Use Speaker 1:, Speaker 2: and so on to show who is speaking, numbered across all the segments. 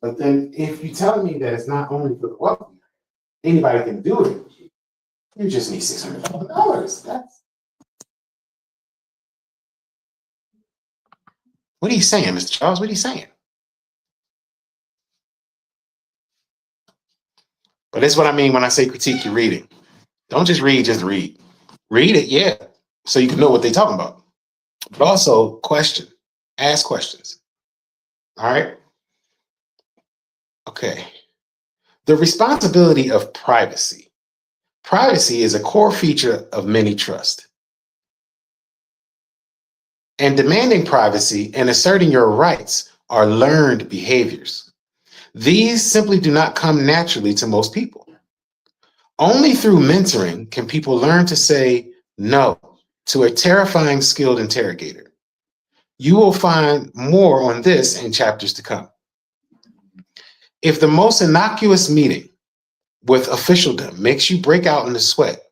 Speaker 1: But then if you tell me that it's not only for the wealthy, anybody can do it, you just need $600,000. What are you saying, Mr. Charles? What are you saying? But that's what I mean when I say critique your reading. Don't just read. Read it, yeah, so you can know what they're talking about. But also question, ask questions. All right? Okay. The responsibility of privacy. Privacy is a core feature of many trust. And demanding privacy and asserting your rights are learned behaviors. These simply do not come naturally to most people. Only through mentoring can people learn to say no to a terrifying skilled interrogator. You will find more on this in chapters to come. If the most innocuous meeting with officialdom makes you break out in a sweat,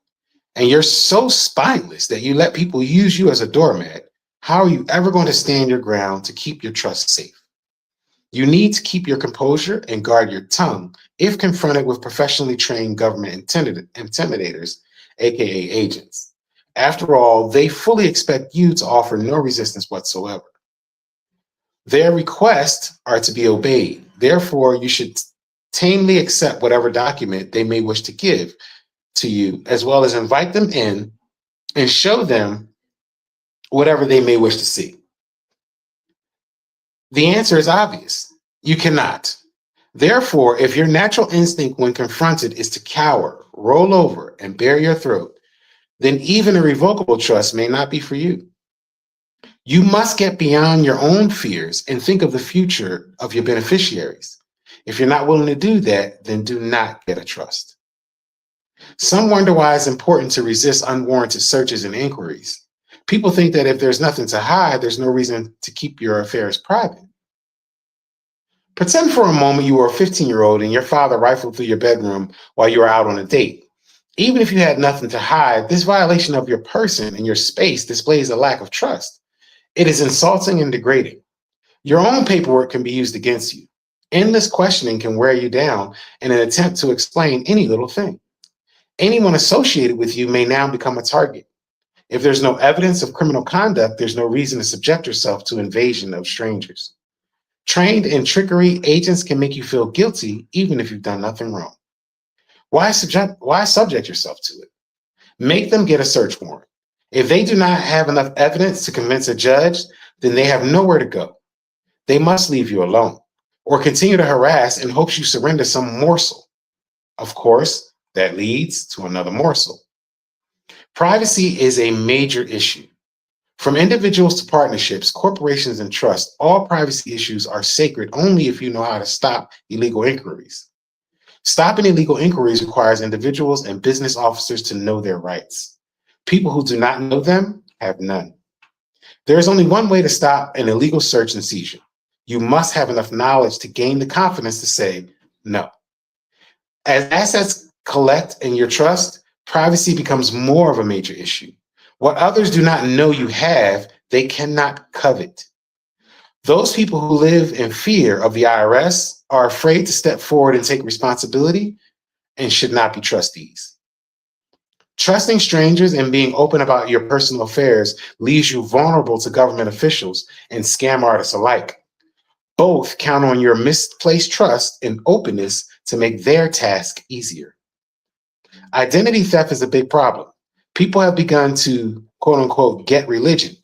Speaker 1: and you're so spineless that you let people use you as a doormat, how are you ever going to stand your ground to keep your trust safe? You need to keep your composure and guard your tongue if confronted with professionally trained government intimidators, aka agents. After all, they fully expect you to offer no resistance whatsoever. Their requests are to be obeyed. Therefore, you should tamely accept whatever document they may wish to give to you, as well as invite them in and show them whatever they may wish to see. The answer is obvious. You cannot. Therefore, if your natural instinct when confronted is to cower, roll over, and bare your throat, then even a revocable trust may not be for you. You must get beyond your own fears and think of the future of your beneficiaries. If you're not willing to do that, then do not get a trust. Some wonder why it's important to resist unwarranted searches and inquiries. People think that if there's nothing to hide, there's no reason to keep your affairs private. Pretend for a moment you were a 15-year-old and your father rifled through your bedroom while you were out on a date. Even if you had nothing to hide, this violation of your person and your space displays a lack of trust. It is insulting and degrading. Your own paperwork can be used against you. Endless questioning can wear you down in an attempt to explain any little thing. Anyone associated with you may now become a target. If there's no evidence of criminal conduct, there's no reason to subject yourself to invasion of strangers. Trained in trickery, agents can make you feel guilty even if you've done nothing wrong. Why subject yourself to it? Make them get a search warrant. If they do not have enough evidence to convince a judge, then they have nowhere to go. They must leave you alone or continue to harass in hopes you surrender some morsel. Of course, that leads to another morsel. Privacy is a major issue. From individuals to partnerships, corporations, and trusts, all privacy issues are sacred only if you know how to stop illegal inquiries. Stopping illegal inquiries requires individuals and business officers to know their rights. People who do not know them have none. There is only one way to stop an illegal search and seizure. You must have enough knowledge to gain the confidence to say no. As assets collect in your trust, privacy becomes more of a major issue. What others do not know you have, they cannot covet. Those people who live in fear of the IRS are afraid to step forward and take responsibility and should not be trustees. Trusting strangers and being open about your personal affairs leaves you vulnerable to government officials and scam artists alike. Both count on your misplaced trust and openness to make their task easier. Identity theft is a big problem. People have begun to, quote unquote, get religion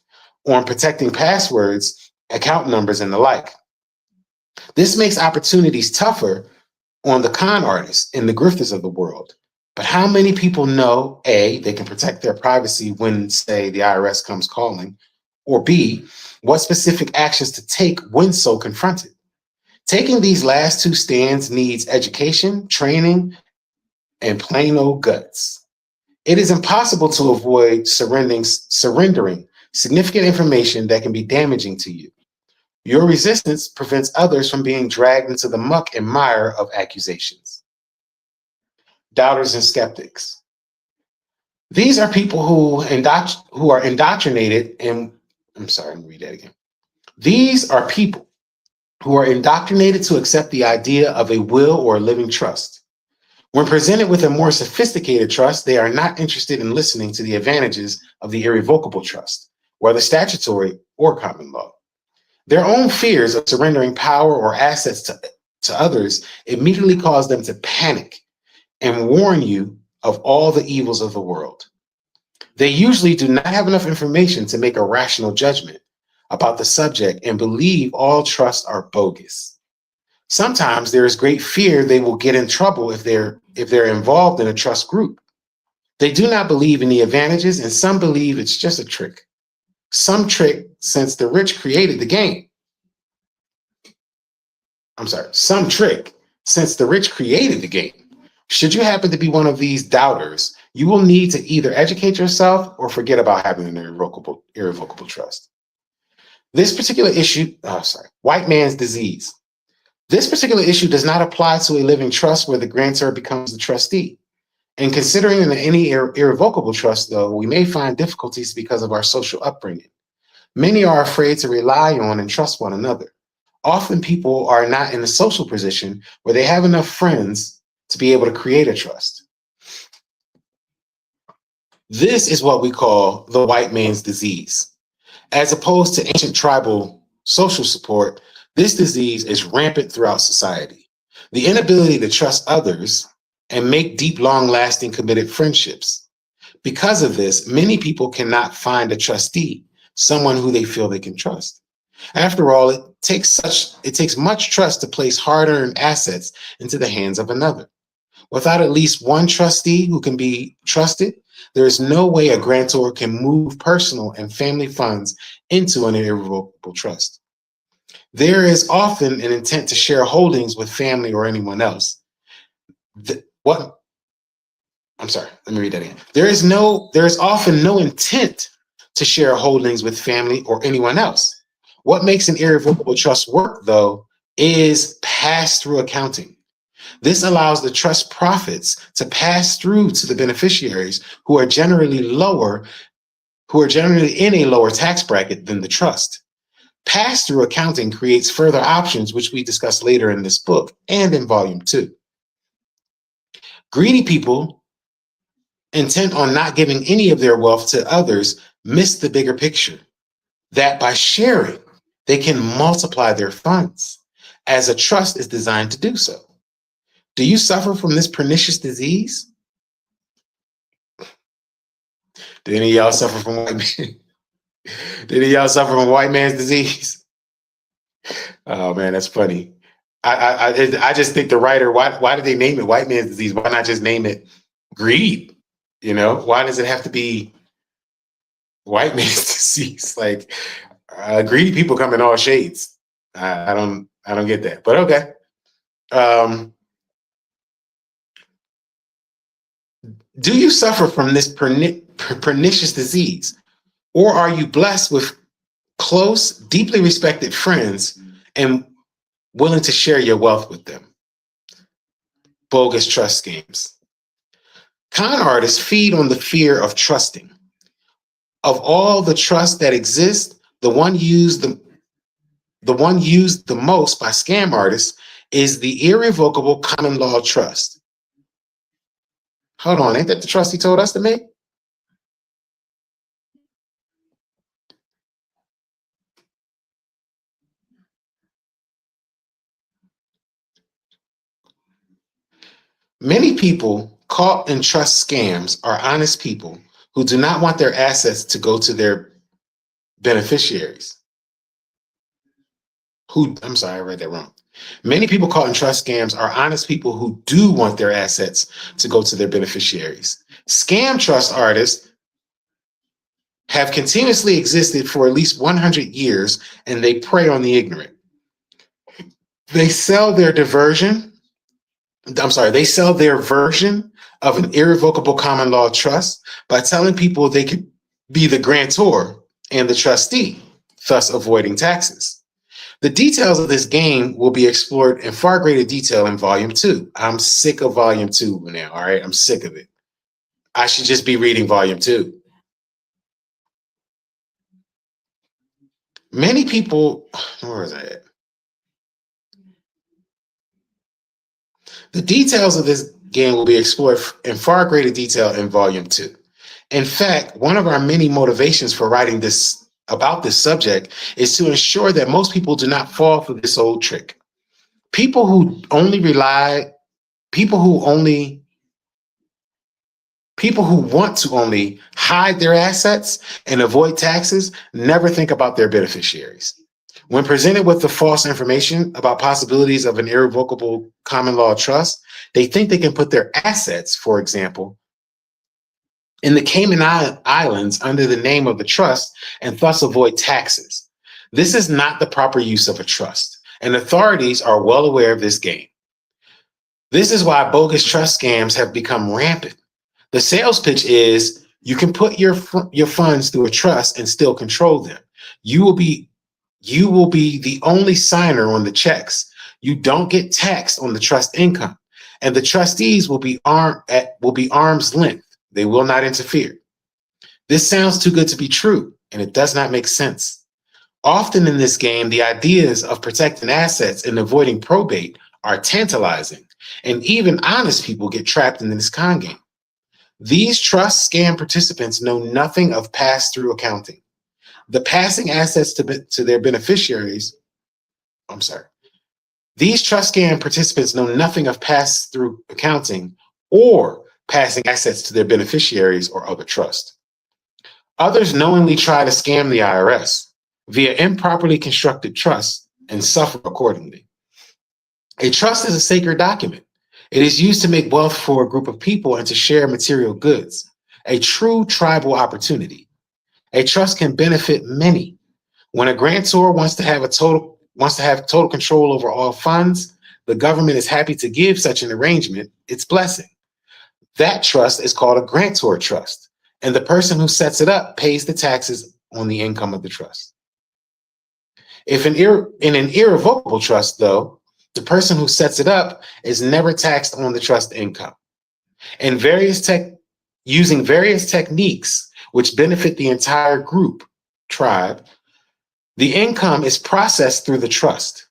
Speaker 1: on protecting passwords, account numbers, and the like. This makes opportunities tougher on the con artists and the grifters of the world. But how many people know, A, they can protect their privacy when, say, the IRS comes calling, or B, what specific actions to take when so confronted? Taking these last two stands needs education, training, and plain old guts. It is impossible to avoid surrendering significant information that can be damaging to you. Your resistance prevents others from being dragged into the muck and mire of accusations. Doubters and skeptics. These are people who are indoctrinated in, I'm sorry, let me read that again. These are people who are indoctrinated to accept the idea of a will or a living trust. When presented with a more sophisticated trust, they are not interested in listening to the advantages of the irrevocable trust, whether statutory or common law. Their own fears of surrendering power or assets to others immediately cause them to panic and warn you of all the evils of the world. They usually do not have enough information to make a rational judgment about the subject and believe all trusts are bogus. Sometimes there is great fear they will get in trouble if they're involved in a trust group. They do not believe in the advantages, and some believe it's just a trick. Some trick since the rich created the game. Some trick since the rich created the game. Should you happen to be one of these doubters, you will need to either educate yourself or forget about having an irrevocable trust. This particular issue, white man's disease. This particular issue does not apply to a living trust where the grantor becomes the trustee. And considering any irrevocable trust, though, we may find difficulties because of our social upbringing. Many are afraid to rely on and trust one another. Often people are not in a social position where they have enough friends to be able to create a trust. This is what we call the white man's disease. As opposed to ancient tribal social support, this disease is rampant throughout society. The inability to trust others and make deep, long-lasting, committed friendships. Because of this, many people cannot find a trustee, someone who they feel they can trust. After all, it takes much trust to place hard-earned assets into the hands of another. Without at least one trustee who can be trusted, there is no way a grantor can move personal and family funds into an irrevocable trust. There is often an intent to share holdings with family or anyone else. Let me read that again. There is often no intent to share holdings with family or anyone else. What makes an irrevocable trust work, though, is pass-through accounting. This allows the trust profits to pass through to the beneficiaries who are generally in a lower tax bracket than the trust. Pass-through accounting creates further options, which we discuss later in this book and in volume 2. Greedy people, intent on not giving any of their wealth to others, miss the bigger picture, that by sharing, they can multiply their funds, as a trust is designed to do so. Do you suffer from this pernicious disease? Did any of y'all suffer from white man's disease? Oh man, that's funny. I just think the writer, why did they name it white man's disease? Why not just name it greed? Why does it have to be white man's disease? Like greedy people come in all shades. I don't get that, but okay. Do you suffer from this pernicious disease, or are you blessed with close, deeply respected friends and willing to share your wealth with them? Bogus trust schemes. Con artists feed on the fear of trusting. Of all the trust that exists, the one used the most by scam artists is the irrevocable common law trust. Hold on, ain't that the trust he told us to make? Many people caught in trust scams are honest people who do not want their assets to go to their beneficiaries. I read that wrong. Many people caught in trust scams are honest people who do want their assets to go to their beneficiaries. Scam trust artists have continuously existed for at least 100 years, and they prey on the ignorant. They sell their version of an irrevocable common law trust by telling people they could be the grantor and the trustee, thus avoiding taxes. The details of this game will be explored in far greater detail in volume 2. I'm sick of volume 2 now, all right? I'm sick of it. I should just be reading volume 2. Many people, where is that at? The details of this game will be explored in far greater detail in Volume 2. In fact, one of our many motivations for writing this about this subject is to ensure that most people do not fall for this old trick. People who only rely, people who only, people who want to only hide their assets and avoid taxes never think about their beneficiaries. When presented with the false information about possibilities of an irrevocable common law trust, they think they can put their assets, for example, in the Cayman Islands under the name of the trust and thus avoid taxes. This is not the proper use of a trust, and authorities are well aware of this game. This is why bogus trust scams have become rampant. The sales pitch is you can put your funds through a trust and still control them. You will be the only signer on the checks. You don't get taxed on the trust income, and the trustees will be arm's length. They will not interfere. This sounds too good to be true, and it does not make sense. Often in this game, the ideas of protecting assets and avoiding probate are tantalizing, and even honest people get trapped in this con game. These trust scam participants know nothing of pass-through accounting. The passing assets to their beneficiaries, These trust scam participants know nothing of pass-through accounting or passing assets to their beneficiaries or other trust. Others knowingly try to scam the IRS via improperly constructed trusts and suffer accordingly. A trust is a sacred document. It is used to make wealth for a group of people and to share material goods, a true tribal opportunity. A trust can benefit many. When a grantor wants to have total control over all funds, the government is happy to give such an arrangement its blessing. That trust is called a grantor trust, and the person who sets it up pays the taxes on the income of the trust. In an irrevocable trust, though, the person who sets it up is never taxed on the trust income. And using various techniques which benefit the entire group, tribe, the income is processed through the trust.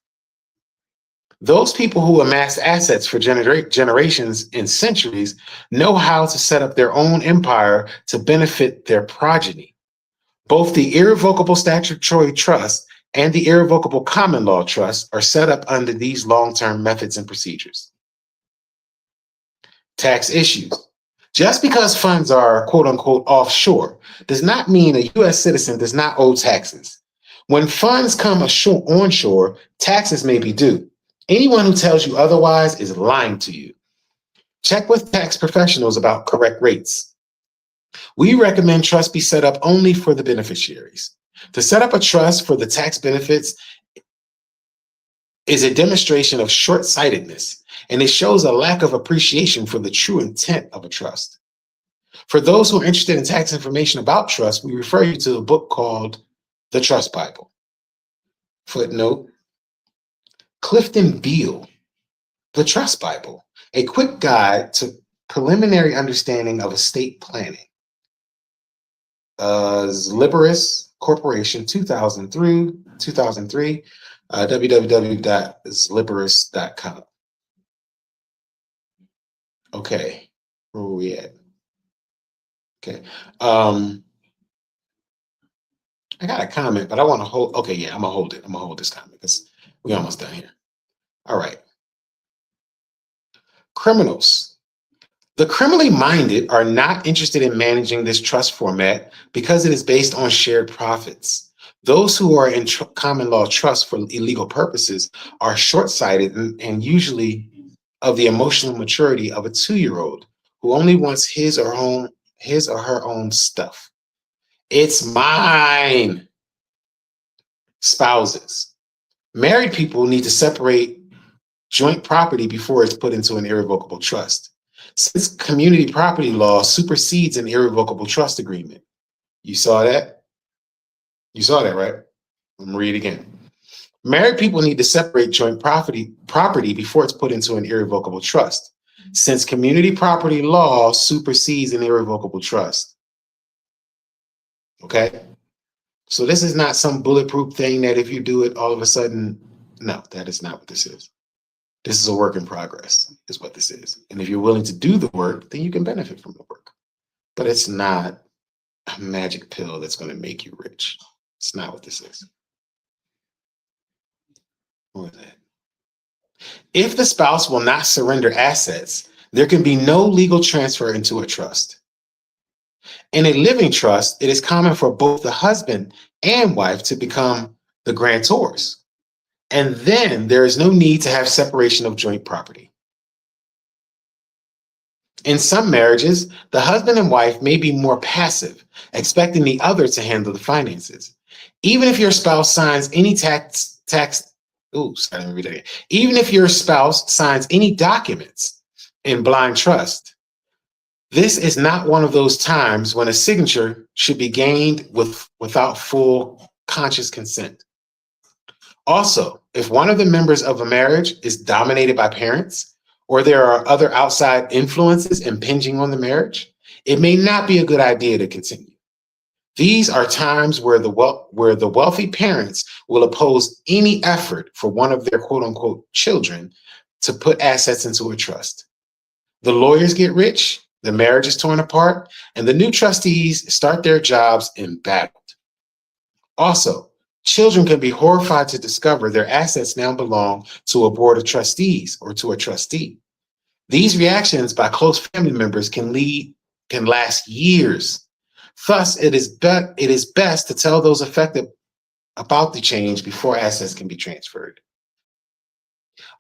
Speaker 1: Those people who amass assets for generations and centuries know how to set up their own empire to benefit their progeny. Both the irrevocable statutory trust and the irrevocable common law trust are set up under these long-term methods and procedures. Tax issues. Just because funds are quote unquote offshore does not mean a US citizen does not owe taxes. When funds come onshore, taxes may be due. Anyone who tells you otherwise is lying to you. Check with tax professionals about correct rates. We recommend trusts be set up only for the beneficiaries. To set up a trust for the tax benefits is a demonstration of short-sightedness, and it shows a lack of appreciation for the true intent of a trust. For those who are interested in tax information about trusts, we refer you to a book called The Trust Bible. Footnote, Clifton Beale, The Trust Bible, a quick guide to preliminary understanding of estate planning. Zliberis Corporation, 2003, www.zliberis.com. Okay, where were we at? Okay. I got a comment, but I want to hold. Okay, yeah, I'm gonna hold it. I'm gonna hold this comment because we're almost done here. All right. Criminals. The criminally minded are not interested in managing this trust format because it is based on shared profits. Those who are in common law trust for illegal purposes are short-sighted and usually of the emotional maturity of a 2-year-old who only wants his or her own stuff. It's mine. Spouses. Married people need to separate joint property before it's put into an irrevocable trust, since community property law supersedes an irrevocable trust agreement. You saw that? You saw that, right? Let me read it again. Married people need to separate joint property before it's put into an irrevocable trust, since community property law supersedes an irrevocable trust. Okay? So this is not some bulletproof thing that if you do it, all of a sudden, no, that is not what this is. This is a work in progress, is what this is. And if you're willing to do the work, then you can benefit from the work. But it's not a magic pill that's going to make you rich. It's not what this is. What is that? If the spouse will not surrender assets, there can be no legal transfer into a trust. In a living trust, it is common for both the husband and wife to become the grantors. And then there is no need to have separation of joint property. In some marriages, the husband and wife may be more passive, expecting the other to handle the finances. Even if your spouse signs any even if your spouse signs any documents in blind trust, this is not one of those times when a signature should be gained without full conscious consent. Also, if one of the members of a marriage is dominated by parents, or there are other outside influences impinging on the marriage, it may not be a good idea to continue. These are times where the wealthy parents will oppose any effort for one of their quote unquote children to put assets into a trust. The lawyers get rich, the marriage is torn apart, and the new trustees start their jobs embattled. Also, children can be horrified to discover their assets now belong to a board of trustees or to a trustee. These reactions by close family members can last years. Thus, it is best to tell those affected about the change before assets can be transferred.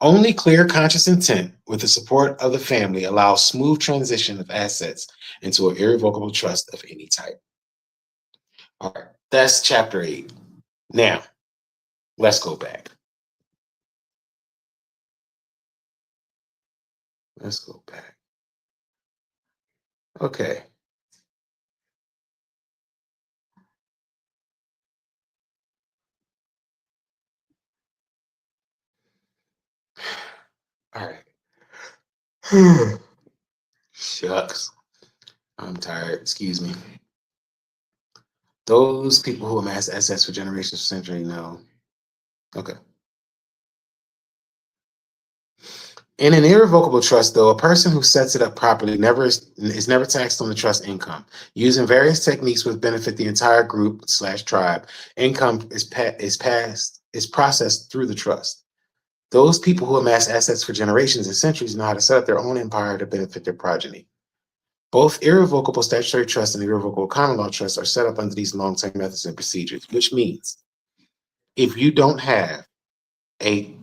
Speaker 1: Only clear conscious intent with the support of the family allows smooth transition of assets into an irrevocable trust of any type. All right, that's chapter 8. Now, let's go back. Let's go back. Okay. All right. Shucks. I'm tired. Excuse me. Those people who amass assets for generations, for centuries, know. Okay. In an irrevocable trust, though, a person who sets it up properly is never taxed on the trust income. Using various techniques which benefit the entire group/tribe, income is processed through the trust. Those people who amass assets for generations and centuries know how to set up their own empire to benefit their progeny. Both irrevocable statutory trusts and irrevocable common law trusts are set up under these long-term methods and procedures, which means if you don't have a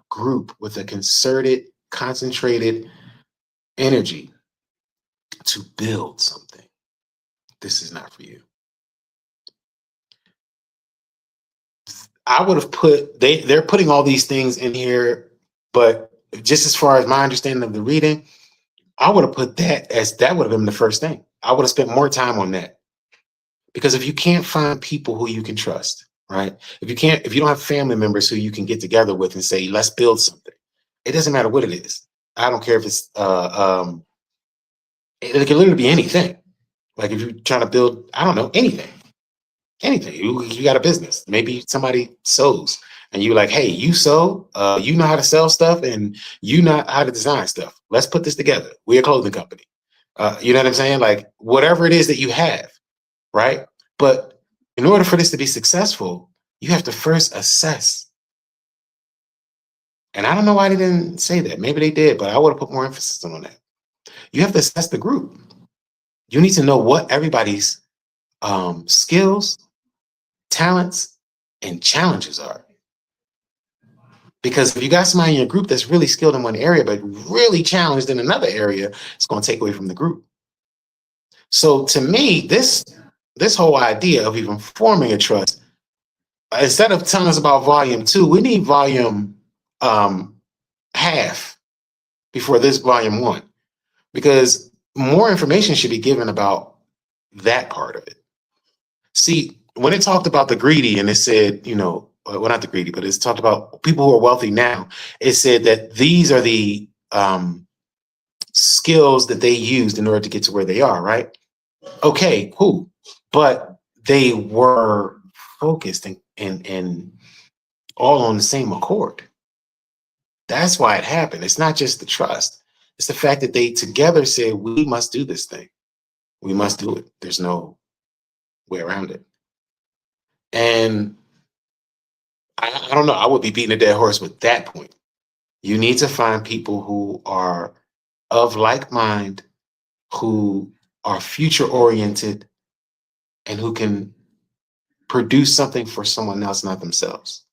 Speaker 1: group with a concerted, concentrated energy to build something, this is not for you. I would have they're putting all these things in here, but just as far as my understanding of the reading, I would have put that would have been the first thing. I would have spent more time on that. Because if you can't find people who you can trust, right? If you don't have family members who you can get together with and say, let's build something, it doesn't matter what it is. I don't care if it's it can literally be anything. Like if you're trying to build, I don't know, anything. You got a business. Maybe somebody sews and you're like, hey, you sew, you know how to sell stuff and you know how to design stuff. Let's put this together. We're a clothing company. You know what I'm saying? Like whatever it is that you have, right? But in order for this to be successful, you have to first assess. And I don't know why they didn't say that. Maybe they did, but I would have put more emphasis on that. You have to assess the group. You need to know what everybody's skills, talents, and challenges are. Because if you got somebody in your group that's really skilled in one area, but really challenged in another area, it's going to take away from the group. So to me, this whole idea of even forming a trust, instead of telling us about volume 2, we need volume half before this volume 1, because more information should be given about that part of it. See, when it talked about the greedy and it said, well, not the greedy, but it's talked about people who are wealthy now, it said that these are the skills that they used in order to get to where they are, right? Okay, cool. But they were focused and all on the same accord. That's why it happened. It's not just the trust. It's the fact that they together said, we must do this thing. We must do it. There's no way around it. And I don't know. I would be beating a dead horse with that point. You need to find people who are of like mind, who are future oriented, and who can produce something for someone else, not themselves.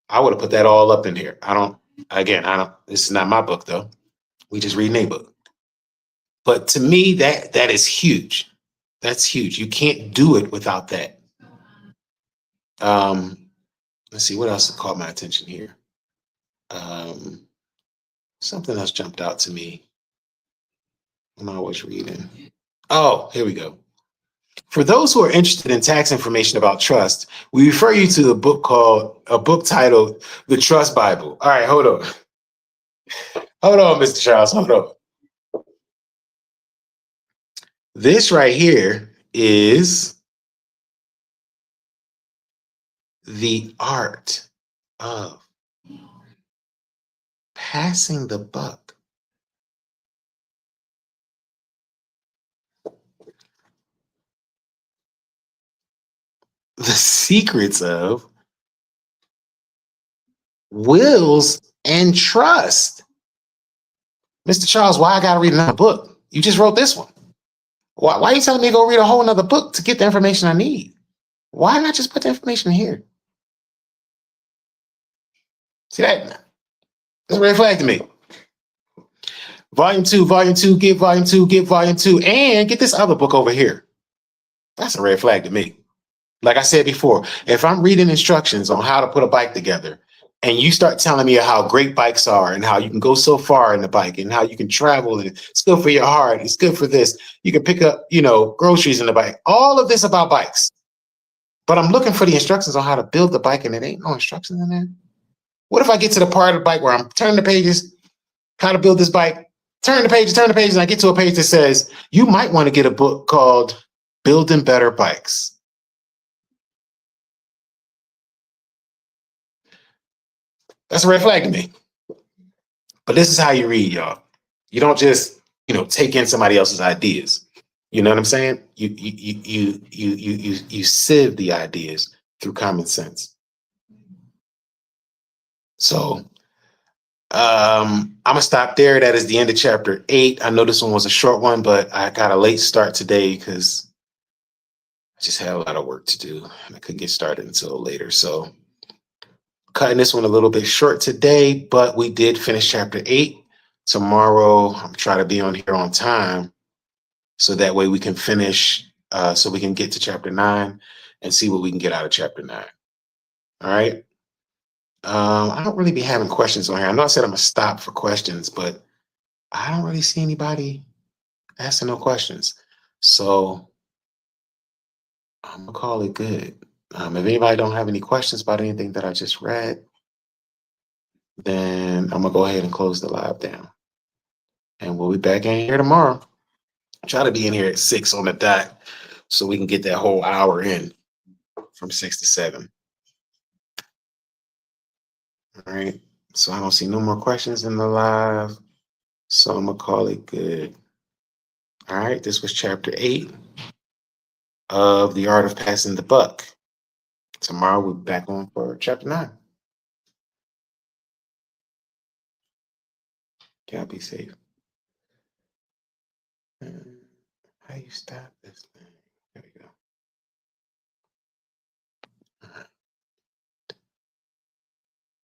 Speaker 1: I would have put that all up in here. This is not my book though. We just read a book. But to me, that is huge. That's huge. You can't do it without that. Let's see what else caught my attention here. Something else jumped out to me when I was reading. Oh, here we go. For those who are interested in tax information about trust, we refer you to a book titled The Trust Bible. All right, hold on. Hold on, Mr. Charles, hold on. This right here is the art of passing the buck. The secrets of wills and trust. Mr. Charles, why I gotta read another book? You just wrote this one. Why are you telling me to go read a whole nother book to get the information I need? Why not just put the information here? See that? That's a red flag to me. Volume 2, get volume 2, get volume 2, and get this other book over here. That's a red flag to me. Like I said before, if I'm reading instructions on how to put a bike together, and you start telling me how great bikes are and how you can go so far in the bike and how you can travel and it's good for your heart, it's good for this, you can pick up, groceries in the bike, all of this about bikes. But I'm looking for the instructions on how to build the bike and it ain't no instructions in there. What if I get to the part of the bike where I'm turning the pages, how to build this bike, turn the pages, and I get to a page that says, you might want to get a book called Building Better Bikes. That's a red flag to me. But this is how you read, y'all. You don't just, take in somebody else's ideas. You know what I'm saying? You sieve the ideas through common sense. So I'm gonna stop there. That is the end of chapter 8. I know this one was a short one, but I got a late start today because I just had a lot of work to do and I couldn't get started until later. So cutting this one a little bit short today, but we did finish chapter 8. Tomorrow, I'm trying to be on here on time so that way we can finish, so we can get to chapter 9 and see what we can get out of chapter 9. All right. I don't really be having questions on here. I know I said I'm gonna stop for questions, but I don't really see anybody asking no questions. So I'm gonna call it good. If anybody don't have any questions about anything that I just read, then I'm gonna go ahead and close the live down. And we'll be back in here tomorrow. Try to be in here at 6 on the dot so we can get that whole hour in from 6 to 7. All right. So I don't see no more questions in the live. So I'm gonna call it good. All right. This was chapter 8 of The Art of Passing the Buck. Tomorrow we'll be back on for chapter 9. Y'all be safe. How you stop this?